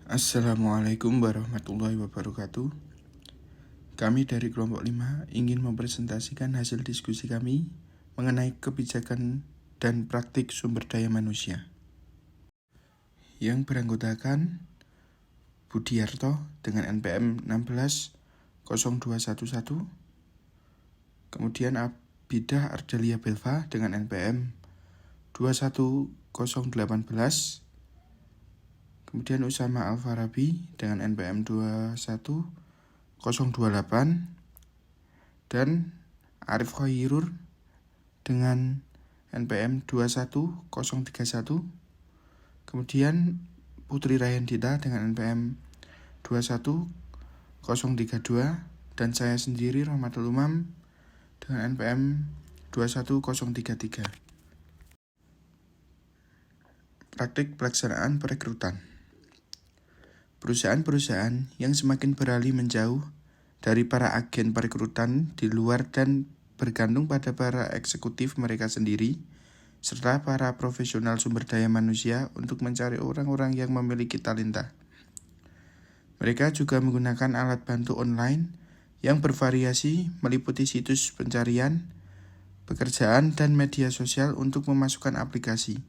Assalamualaikum warahmatullahi wabarakatuh. Kami dari kelompok 5 ingin mempresentasikan hasil diskusi kami mengenai kebijakan dan praktik sumber daya manusia yang beranggotakan Budiarto dengan NPM 160211, kemudian Abidah Ardelia Belva dengan NPM 21018, kemudian Usama Al-Farabi dengan NPM 21028, dan Arif Khairur dengan NPM 21031, kemudian Putri Rayandita dengan NPM 21032, dan saya sendiri Rahmatul Umam dengan NPM 21033. Praktik pelaksanaan perekrutan. Perusahaan-perusahaan yang semakin beralih menjauh dari para agen perekrutan di luar dan bergantung pada para eksekutif mereka sendiri, serta para profesional sumber daya manusia untuk mencari orang-orang yang memiliki talenta. Mereka juga menggunakan alat bantu online yang bervariasi meliputi situs pencarian, pekerjaan, dan media sosial untuk memasukkan aplikasi.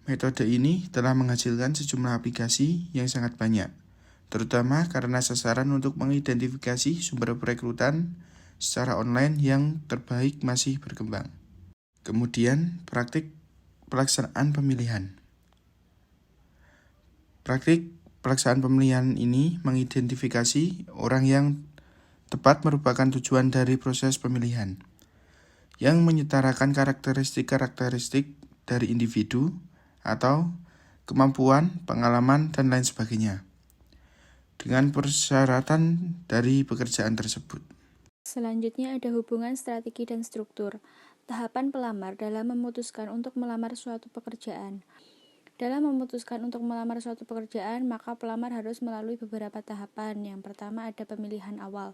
Metode ini telah menghasilkan sejumlah aplikasi yang sangat banyak, terutama karena sasaran untuk mengidentifikasi sumber perekrutan secara online yang terbaik masih berkembang. Kemudian, praktik pelaksanaan pemilihan. Praktik pelaksanaan pemilihan ini mengidentifikasi orang yang tepat merupakan tujuan dari proses pemilihan, yang menyetarakan karakteristik-karakteristik dari individu atau kemampuan, pengalaman, dan lain sebagainya, dengan persyaratan dari pekerjaan tersebut. Selanjutnya ada hubungan strategi dan struktur. Tahapan pelamar dalam memutuskan untuk melamar suatu pekerjaan. Dalam memutuskan untuk melamar suatu pekerjaan, maka pelamar harus melalui beberapa tahapan. Yang pertama ada pemilihan awal.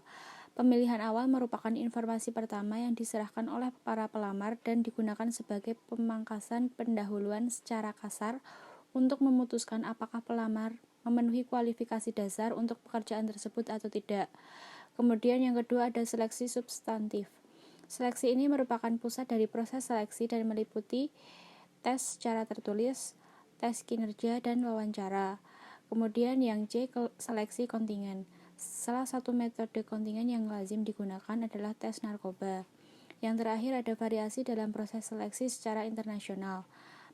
Pemilihan awal merupakan informasi pertama yang diserahkan oleh para pelamar dan digunakan sebagai pemangkasan pendahuluan secara kasar untuk memutuskan apakah pelamar memenuhi kualifikasi dasar untuk pekerjaan tersebut atau tidak. Kemudian yang kedua ada seleksi substantif. Seleksi ini merupakan pusat dari proses seleksi dan meliputi tes secara tertulis, tes kinerja, dan wawancara. Kemudian yang C, seleksi kontingen. Salah satu metode kontingen yang lazim digunakan adalah tes narkoba. Yang terakhir ada variasi dalam proses seleksi secara internasional.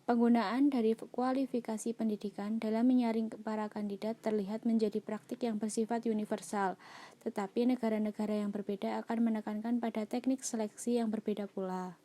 Penggunaan dari kualifikasi pendidikan dalam menyaring para kandidat terlihat menjadi praktik yang bersifat universal, tetapi negara-negara yang berbeda akan menekankan pada teknik seleksi yang berbeda pula.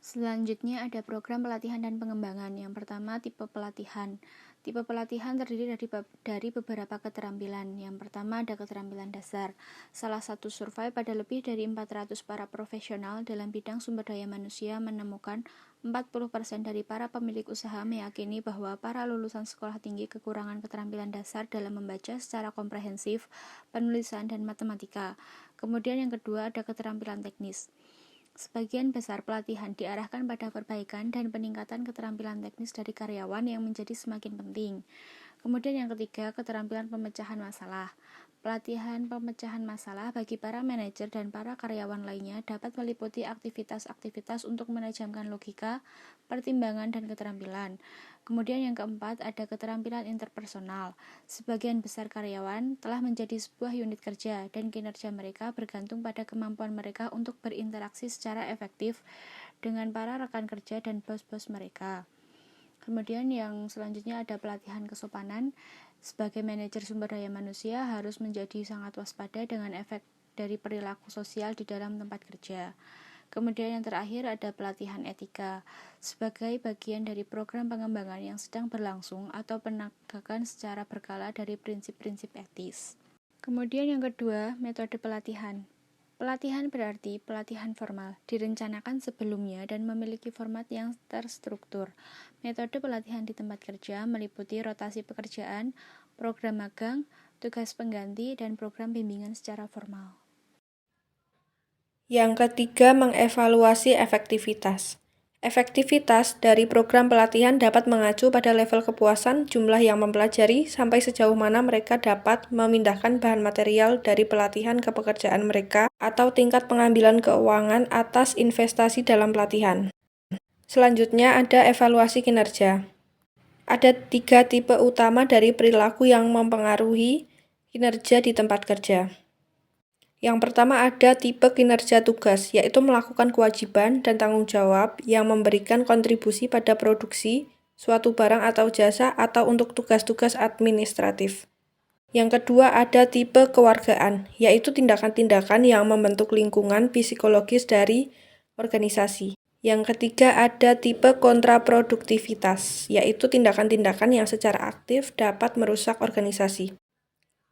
Selanjutnya ada program pelatihan dan pengembangan. Yang pertama, tipe pelatihan. Tipe pelatihan terdiri dari beberapa keterampilan. Yang pertama ada keterampilan dasar. Salah satu survei pada lebih dari 400 para profesional dalam bidang sumber daya manusia menemukan 40% dari para pemilik usaha meyakini bahwa para lulusan sekolah tinggi kekurangan keterampilan dasar dalam membaca secara komprehensif, penulisan, dan matematika. Kemudian yang kedua ada keterampilan teknis. Sebagian besar pelatihan diarahkan pada perbaikan dan peningkatan keterampilan teknis dari karyawan yang menjadi semakin penting. Kemudian yang ketiga, keterampilan pemecahan masalah. Pelatihan pemecahan masalah bagi para manajer dan para karyawan lainnya dapat meliputi aktivitas-aktivitas untuk menajamkan logika, pertimbangan, dan keterampilan. Kemudian yang keempat, ada keterampilan interpersonal. Sebagian besar karyawan telah menjadi sebuah unit kerja dan kinerja mereka bergantung pada kemampuan mereka untuk berinteraksi secara efektif dengan para rekan kerja dan bos-bos mereka. Kemudian yang selanjutnya ada pelatihan kesopanan. Sebagai manajer sumber daya manusia harus menjadi sangat waspada dengan efek dari perilaku sosial di dalam tempat kerja. Kemudian yang terakhir ada pelatihan etika. Sebagai bagian dari program pengembangan yang sedang berlangsung atau penegakan secara berkala dari prinsip-prinsip etis. Kemudian yang kedua, metode pelatihan. Pelatihan berarti pelatihan formal, direncanakan sebelumnya dan memiliki format yang terstruktur. Metode pelatihan di tempat kerja meliputi rotasi pekerjaan, program magang, tugas pengganti, dan program bimbingan secara formal. Yang ketiga, mengevaluasi efektivitas. Efektivitas dari program pelatihan dapat mengacu pada level kepuasan jumlah yang mempelajari sampai sejauh mana mereka dapat memindahkan bahan material dari pelatihan ke pekerjaan mereka atau tingkat pengambilan keuangan atas investasi dalam pelatihan. Selanjutnya ada evaluasi kinerja. Ada 3 tipe utama dari perilaku yang mempengaruhi kinerja di tempat kerja. Yang pertama ada tipe kinerja tugas, yaitu melakukan kewajiban dan tanggung jawab yang memberikan kontribusi pada produksi suatu barang atau jasa atau untuk tugas-tugas administratif. Yang kedua ada tipe kewargaan, yaitu tindakan-tindakan yang membentuk lingkungan psikologis dari organisasi. Yang ketiga ada tipe kontraproduktivitas, yaitu tindakan-tindakan yang secara aktif dapat merusak organisasi.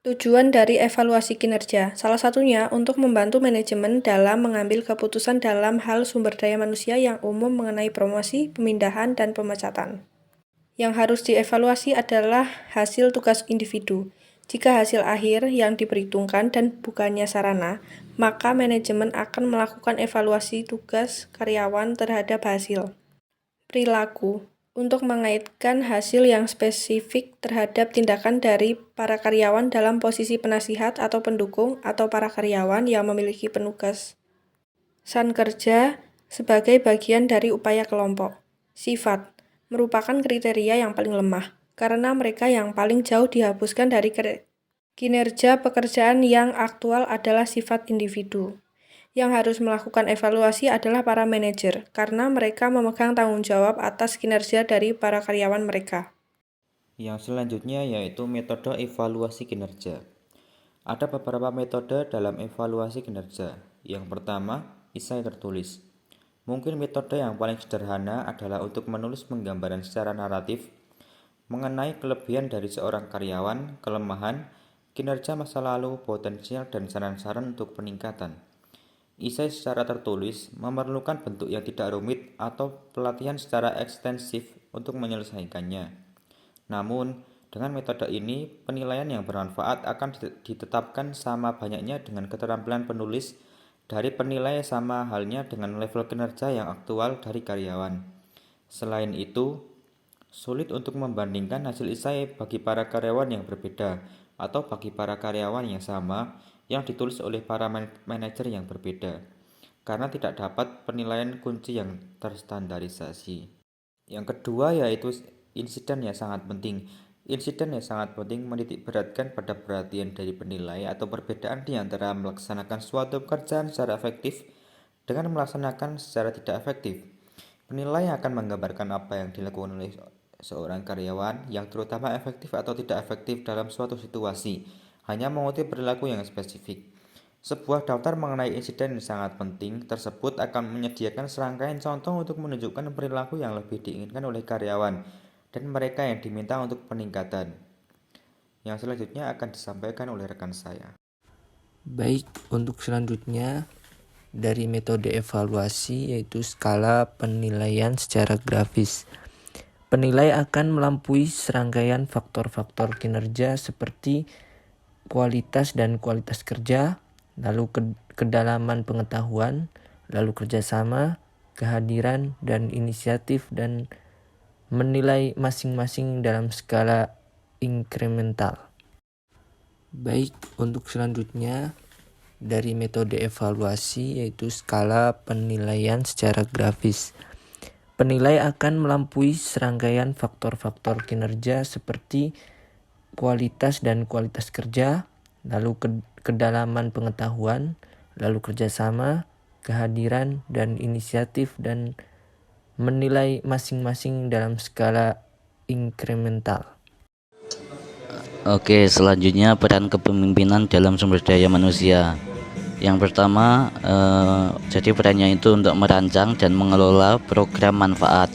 Tujuan dari evaluasi kinerja, salah satunya untuk membantu manajemen dalam mengambil keputusan dalam hal sumber daya manusia yang umum mengenai promosi, pemindahan, dan pemecatan. Yang harus dievaluasi adalah hasil tugas individu. Jika hasil akhir yang diperhitungkan dan bukannya sarana, maka manajemen akan melakukan evaluasi tugas karyawan terhadap hasil. Perilaku untuk mengaitkan hasil yang spesifik terhadap tindakan dari para karyawan dalam posisi penasihat atau pendukung atau para karyawan yang memiliki penugasan kerja sebagai bagian dari upaya kelompok. Sifat merupakan kriteria yang paling lemah karena mereka yang paling jauh dihapuskan dari kinerja pekerjaan yang aktual adalah sifat individu. Yang harus melakukan evaluasi adalah para manajer, karena mereka memegang tanggung jawab atas kinerja dari para karyawan mereka. Yang selanjutnya yaitu metode evaluasi kinerja. Ada beberapa metode dalam evaluasi kinerja. Yang pertama, esai tertulis. Mungkin metode yang paling sederhana adalah untuk menulis penggambaran secara naratif mengenai kelebihan dari seorang karyawan, kelemahan, kinerja masa lalu, potensial, dan saran-saran untuk peningkatan. Esai secara tertulis memerlukan bentuk yang tidak rumit atau pelatihan secara ekstensif untuk menyelesaikannya. Namun, dengan metode ini, penilaian yang bermanfaat akan ditetapkan sama banyaknya dengan keterampilan penulis dari penilai sama halnya dengan level kinerja yang aktual dari karyawan. Selain itu, sulit untuk membandingkan hasil esai bagi para karyawan yang berbeda atau bagi para karyawan yang sama yang ditulis oleh para manajer yang berbeda, karena tidak dapat penilaian kunci yang terstandarisasi. Yang kedua yaitu insiden yang sangat penting. Insiden yang sangat penting menitikberatkan pada perhatian dari penilai atau perbedaan di antara melaksanakan suatu pekerjaan secara efektif dengan melaksanakan secara tidak efektif. Penilai akan menggambarkan apa yang dilakukan oleh seorang karyawan yang terutama efektif atau tidak efektif dalam suatu situasi, hanya mengutip perilaku yang spesifik. Sebuah daftar mengenai insiden yang sangat penting tersebut akan menyediakan serangkaian contoh untuk menunjukkan perilaku yang lebih diinginkan oleh karyawan dan mereka yang diminta untuk peningkatan. Yang selanjutnya akan disampaikan oleh rekan saya. Baik, untuk selanjutnya dari metode evaluasi yaitu skala penilaian secara grafis. Penilai akan melampaui serangkaian faktor-faktor kinerja seperti kualitas dan kualitas kerja, lalu kedalaman pengetahuan, lalu kerjasama, kehadiran, dan inisiatif, dan menilai masing-masing dalam skala inkremental. Baik, untuk selanjutnya dari metode evaluasi yaitu skala penilaian secara grafis. Penilai akan melampaui serangkaian faktor-faktor kinerja seperti kualitas dan kualitas kerja, lalu kedalaman pengetahuan, lalu kerjasama, kehadiran, dan inisiatif, dan menilai masing-masing dalam skala inkremental. Oke, selanjutnya peran kepemimpinan dalam sumber daya manusia. Yang pertama, jadi perannya itu untuk merancang dan mengelola program manfaat.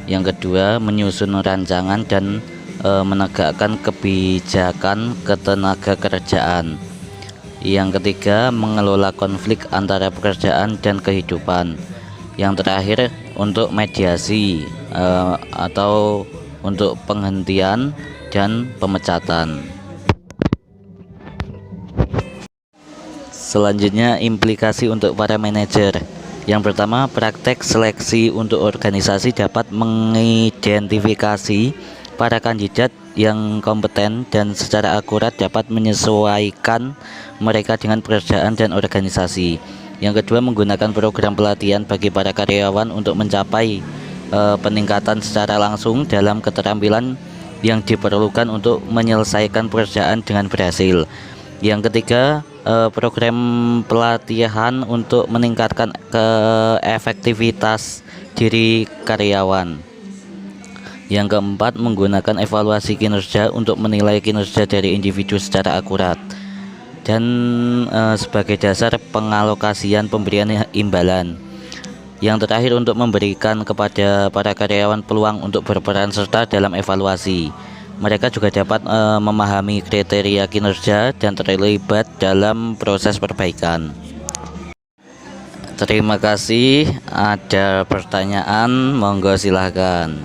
Yang kedua, menyusun rancangan dan menegakkan kebijakan ketenaga kerjaan. Yang ketiga, mengelola konflik antara pekerjaan dan kehidupan. Yang terakhir, untuk mediasi atau untuk penghentian dan pemecatan. Selanjutnya, implikasi untuk para manajer. Yang pertama, praktek seleksi untuk organisasi dapat mengidentifikasi para kandidat yang kompeten dan secara akurat dapat menyesuaikan mereka dengan pekerjaan dan organisasi. Yang kedua, menggunakan program pelatihan bagi para karyawan untuk mencapai peningkatan secara langsung dalam keterampilan yang diperlukan untuk menyelesaikan pekerjaan dengan berhasil. Yang ketiga, program pelatihan untuk meningkatkan efektivitas diri karyawan. Yang keempat, menggunakan evaluasi kinerja untuk menilai kinerja dari individu secara akurat. Dan sebagai dasar pengalokasian pemberian imbalan. Yang terakhir, untuk memberikan kepada para karyawan peluang untuk berperan serta dalam evaluasi. Mereka juga dapat memahami kriteria kinerja dan terlibat dalam proses perbaikan. Terima kasih. Ada pertanyaan, monggo silahkan.